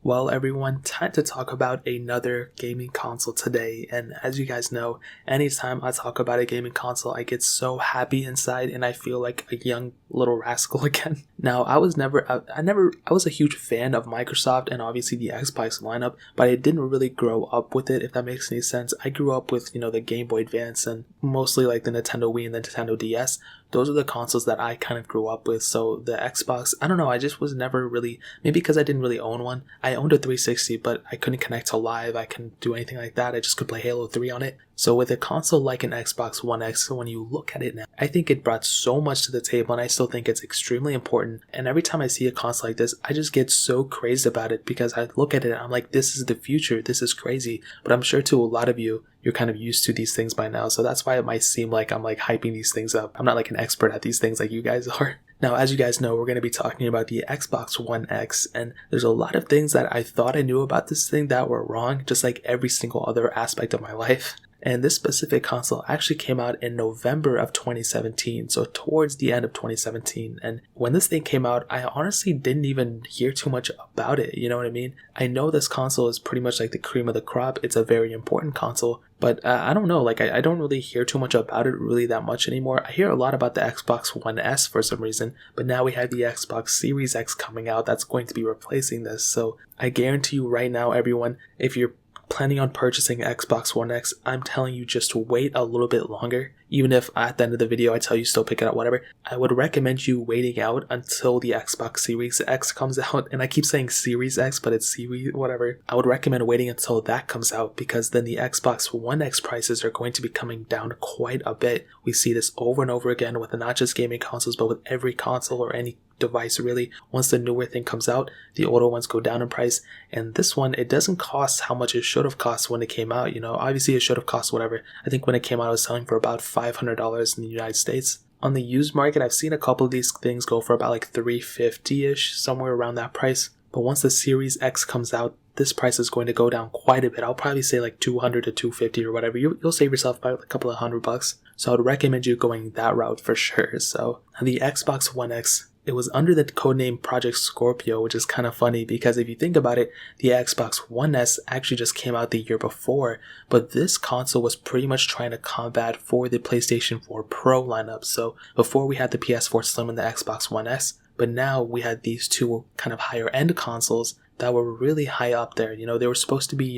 Well, everyone, time to talk about another gaming console today. And as you guys know, anytime I talk about a gaming console, I get so happy inside and I feel like a young little rascal again. Now, I was a huge fan of Microsoft and obviously the Xbox lineup, but I didn't really grow up with it, if that makes any sense. I grew up with, the Game Boy Advance and mostly like the Nintendo Wii and the Nintendo DS. Those are the consoles that I kind of grew up with. So the Xbox, I don't know, I just was never really, maybe because I didn't really own one. I owned a 360, but I couldn't connect to live. I couldn't do anything like that. I just could play Halo 3 on it. So with a console like an Xbox One X, when you look at it now, I think it brought so much to the table and I still think it's extremely important. And every time I see a console like this, I just get so crazed about it because I look at it and I'm like, this is the future. This is crazy. But I'm sure to a lot of you, you're kind of used to these things by now. So that's why it might seem like I'm like hyping these things up. I'm not like an expert at these things like you guys are. Now, as you guys know, we're going to be talking about the Xbox One X, and there's a lot of things that I thought I knew about this thing that were wrong, just like every single other aspect of my life. And this specific console actually came out in November of 2017, so towards the end of 2017. And when this thing came out, I honestly didn't even hear too much about it, you know what I mean? I know this console is pretty much like the cream of the crop. It's a very important console, but I don't know, like I don't really hear too much about it really that much anymore. I hear a lot about the Xbox One S for some reason, but now we have the Xbox Series X coming out that's going to be replacing this. So I guarantee you right now, everyone, if you're planning on purchasing Xbox One X, I'm telling you just to wait a little bit longer. Even if at the end of the video I tell you still pick it up, whatever, I would recommend you waiting out until the Xbox Series X comes out. And I keep saying Series X, but it's Series whatever. I would recommend waiting until that comes out because then the Xbox One X prices are going to be coming down quite a bit. We see this over and over again with not just gaming consoles, but with every console or any device really. Once the newer thing comes out, the older ones go down in price, and this one, it doesn't cost how much it should have cost when it came out. Obviously it should have cost whatever. I think when it came out it was selling for about $500 in the United States. On the used market, I've seen a couple of these things go for about like $350-ish, somewhere around that price. But once the Series X comes out, this price is going to go down quite a bit. I'll probably say like $200 to $250 or whatever. You'll save yourself about a couple of $100. So I would recommend you going that route for sure. So the Xbox One X, it was under the codename Project Scorpio, which is kind of funny because if you think about it, the Xbox One S actually just came out the year before, but this console was pretty much trying to combat for the PlayStation 4 Pro lineup. So before we had the PS4 Slim and the Xbox One S, but now we had these two kind of higher end consoles that were really high up there. They were supposed to be,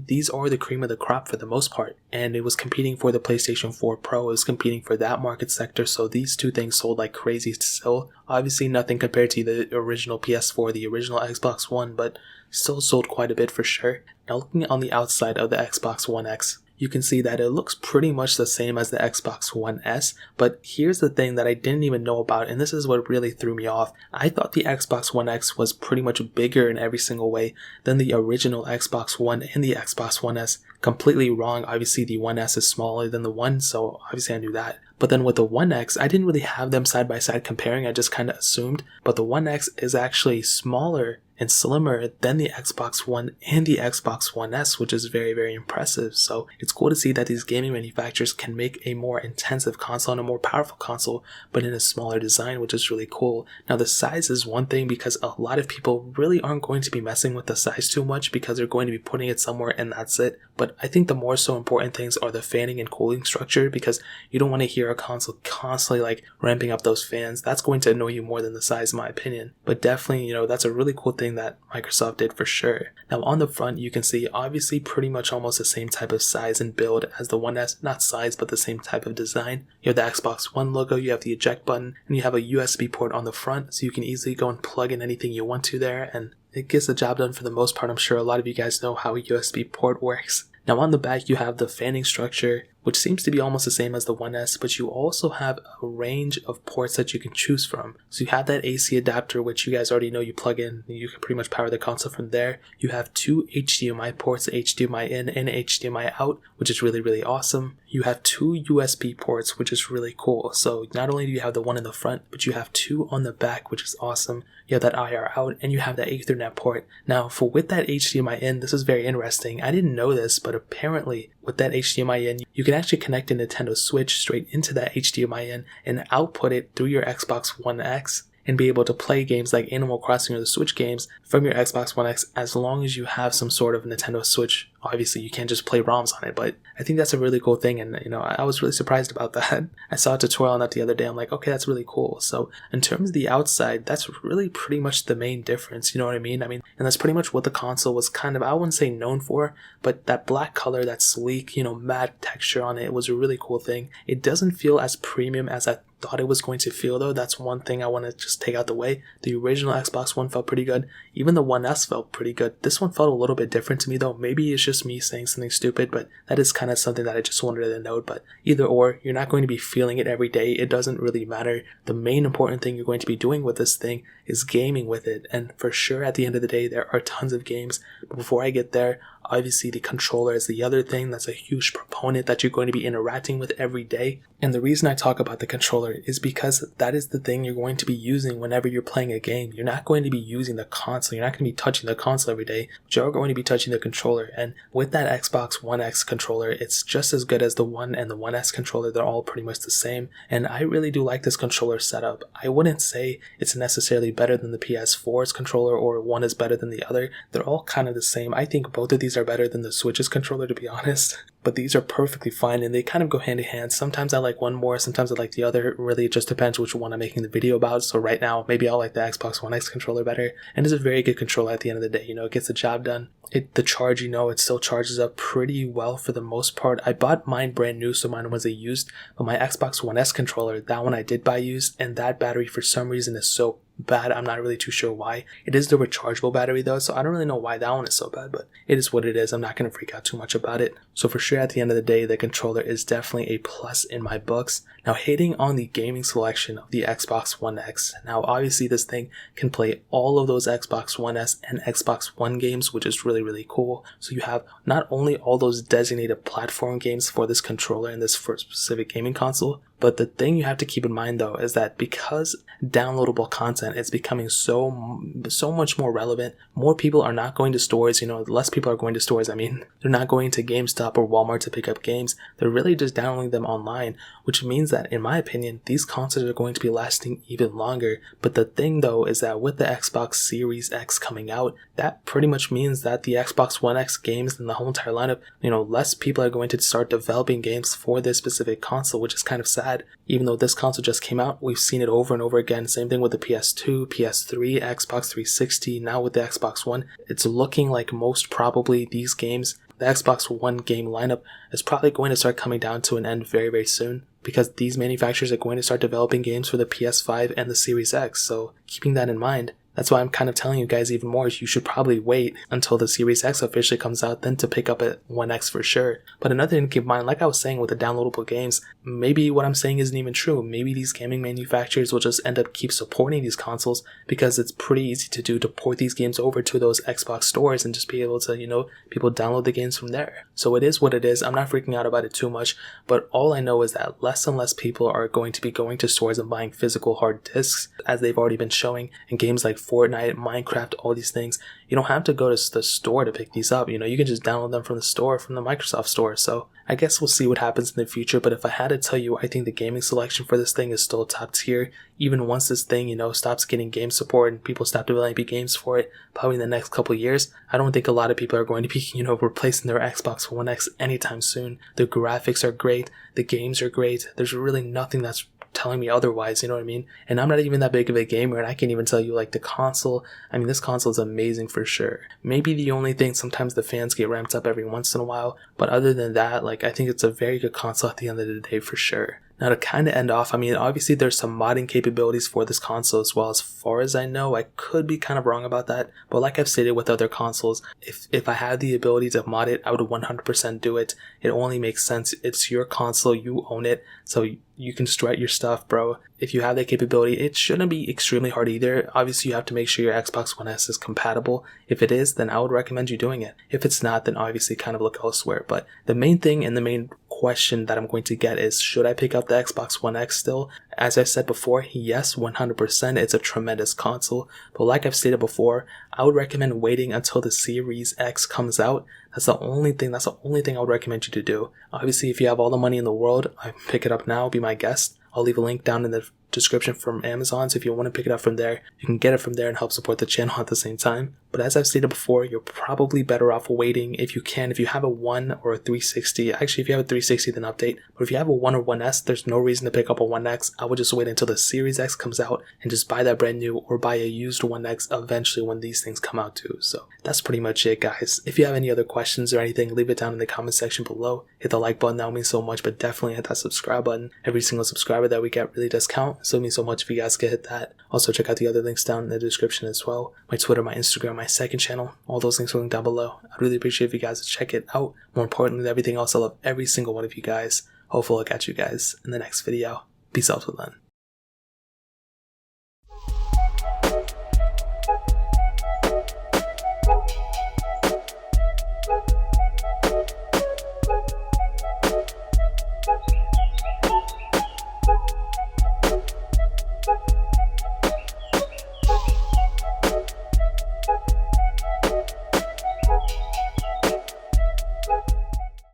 these are the cream of the crop for the most part. And it was competing for the PlayStation 4 Pro. It was competing for that market sector. So these two things sold like crazy still. Obviously nothing compared to the original PS4, the original Xbox One, but still sold quite a bit for sure. Now looking on the outside of the Xbox One X, you can see that it looks pretty much the same as the Xbox One S, but here's the thing that I didn't even know about, and this is what really threw me off. I thought the Xbox One X was pretty much bigger in every single way than the original Xbox One and the Xbox One S. Completely wrong. Obviously the One S is smaller than the One, so obviously I knew that. But then with the One X, I didn't really have them side by side comparing, I just kind of assumed, but the One X is actually smaller and slimmer than the Xbox One and the Xbox One S, which is very, very impressive. So it's cool to see that these gaming manufacturers can make a more intensive console and a more powerful console, but in a smaller design, which is really cool. Now the size is one thing because a lot of people really aren't going to be messing with the size too much because they're going to be putting it somewhere and that's it. But I think the more so important things are the fanning and cooling structure because you don't want to hear a console constantly like ramping up those fans. That's going to annoy you more than the size in my opinion. But definitely, that's a really cool thing that Microsoft did for sure. Now on the front, you can see obviously pretty much almost the same type of size and build as the One S, not size, but the same type of design. You have the Xbox One logo, you have the eject button, and you have a USB port on the front, so you can easily go and plug in anything you want to there, and it gets the job done for the most part. I'm sure a lot of you guys know how a USB port works. Now on the back, you have the fanning structure, which seems to be almost the same as the One S, but you also have a range of ports that you can choose from. So you have that AC adapter, which you guys already know you plug in. You can pretty much power the console from there. You have two HDMI ports, HDMI in and HDMI out, which is really, really awesome. You have two USB ports, which is really cool. So not only do you have the one in the front, but you have two on the back, which is awesome. You have that IR out, and you have that Ethernet port. Now, with that HDMI in, this is very interesting. I didn't know this, but apparently with that HDMI in, you can actually connect a Nintendo Switch straight into that HDMI in and output it through your Xbox One X. and be able to play games like Animal Crossing or the Switch games from your Xbox One X as long as you have some sort of Nintendo Switch. Obviously, you can't just play ROMs on it, but I think that's a really cool thing, and I was really surprised about that. I saw a tutorial on that the other day. I'm like, okay, that's really cool. So in terms of the outside, that's really pretty much the main difference, you know what I mean? And that's pretty much what the console was kind of, I wouldn't say known for, but that black color, that sleek, matte texture on it was a really cool thing. It doesn't feel as premium as I thought it was going to feel, though. That's one thing I want to just take out the way. The original Xbox One felt pretty good. Even the One S felt pretty good. This one felt a little bit different to me, though. Maybe it's just me saying something stupid, but that is kind of something that I just wanted to note. But either or, you're not going to be feeling it every day. It doesn't really matter. The main important thing you're going to be doing with this thing is gaming with it. And for sure, at the end of the day, there are tons of games. But before I get there, obviously the controller is the other thing that's a huge proponent that you're going to be interacting with every day. And the reason I talk about the controller is because that is the thing you're going to be using whenever you're playing a game. You're not going to be using the console. You're not going to be touching the console every day, but you're going to be touching the controller. And with that Xbox One X controller, it's just as good as the One and the One S controller. They're all pretty much the same. And I really do like this controller setup. I wouldn't say it's necessarily better than the PS4's controller or one is better than the other. They're all kind of the same. I think both of these are better than the Switch's controller, to be honest. But these are perfectly fine and they kind of go hand in hand. Sometimes I like one more, sometimes I like the other. Really, it just depends which one I'm making the video about. So right now, maybe I'll like the Xbox One X controller better. And it's a very good controller at the end of the day. It gets the job done. The charge, it still charges up pretty well for the most part. I bought mine brand new, so mine wasn't used. But my Xbox One S controller, that one I did buy used, and that battery for some reason is so bad. I'm not really too sure why. It is the rechargeable battery though, so I don't really know why that one is so bad, but it is what it is. I'm not going to freak out too much about it. So for sure, at the end of the day, the controller is definitely a plus in my books. Now, hating on the gaming selection of the Xbox One X. Now, obviously, this thing can play all of those Xbox One S and Xbox One games, which is really, really cool. So you have not only all those designated platform games for this controller and this for specific gaming console, but the thing you have to keep in mind, though, is that because downloadable content is becoming so much more relevant, more people are not going to stores. Less people are going to stores. They're not going to GameStop or Walmart to pick up games. They're really just downloading them online, which means that, in my opinion, these consoles are going to be lasting even longer. But the thing, though, is that with the Xbox Series X coming out, that pretty much means that the Xbox One X games and the whole entire lineup, less people are going to start developing games for this specific console, which is kind of sad. Even though this console just came out, we've seen it over and over again. Same thing with the PS2, PS3, Xbox 360, now with the Xbox One. It's looking like most probably these games, the Xbox One game lineup, is probably going to start coming down to an end very, very soon, because these manufacturers are going to start developing games for the PS5 and the Series X. So keeping that in mind, that's why I'm kind of telling you guys even more, you should probably wait until the Series X officially comes out, then to pick up a One X for sure. But another thing to keep in mind, like I was saying with the downloadable games, maybe what I'm saying isn't even true. Maybe these gaming manufacturers will just end up keep supporting these consoles because it's pretty easy to do, to port these games over to those Xbox stores and just be able to, people download the games from there. So it is what it is. I'm not freaking out about it too much, but all I know is that less and less people are going to be going to stores and buying physical hard disks, as they've already been showing in games like Fortnite, Minecraft, all these things. You don't have to go to the store to pick these up. You can just download them from the store, from the Microsoft store. So I guess we'll see what happens in the future. But if I had to tell you, I think the gaming selection for this thing is still top tier. Even once this thing, stops getting game support and people stop developing games for it, probably in the next couple of years, I don't think a lot of people are going to be, replacing their Xbox One X anytime soon. The graphics are great. The games are great. There's really nothing that's telling me otherwise, you know what I mean? And I'm not even that big of a gamer, and I can't even tell you, the console, this console is amazing for sure. Maybe the only thing, sometimes the fans get ramped up every once in a while, but other than that, I think it's a very good console at the end of the day for sure. Now, to kind of end off, obviously there's some modding capabilities for this console as well. As far as I know, I could be kind of wrong about that, but like I've stated with other consoles, if I had the ability to mod it, I would 100% do it. It only makes sense. It's your console, you own it, so you can just write your stuff, bro. If you have that capability, it shouldn't be extremely hard either. Obviously, you have to make sure your Xbox One S is compatible. If it is, then I would recommend you doing it. If it's not, then obviously kind of look elsewhere. But the main thing and the main question that I'm going to get is, should I pick up the Xbox One X still? As I said before, yes, 100%. It's a tremendous console. But like I've stated before, I would recommend waiting until the Series X comes out. That's the only thing I would recommend you to do. Obviously, if you have all the money in the world, pick it up now, be my guest. I'll leave a link down in the description from Amazon, so if you want to pick it up from there, you can get it from there and help support the channel at the same time. But as I've stated before, you're probably better off waiting if you can. If you have a 1 or a 360, actually if you have a 360 then update, but if you have a 1 or 1S, there's no reason to pick up a 1X. I would just wait until the Series X comes out and just buy that brand new, or buy a used 1X eventually when these things come out too. So that's pretty much it, guys. If you have any other questions or anything, leave it down in the comment section below. Hit the like button, that would mean so much, but definitely hit that subscribe button. Every single subscriber that we get really does count, so it means so much if you guys could hit that. Also check out the other links down in the description as well. My Twitter, my Instagram, my second channel, all those links are linked down below. I'd really appreciate if you guys would check it out. More importantly than everything else, I love every single one of you guys. Hopefully I'll catch you guys in the next video. Peace out till then.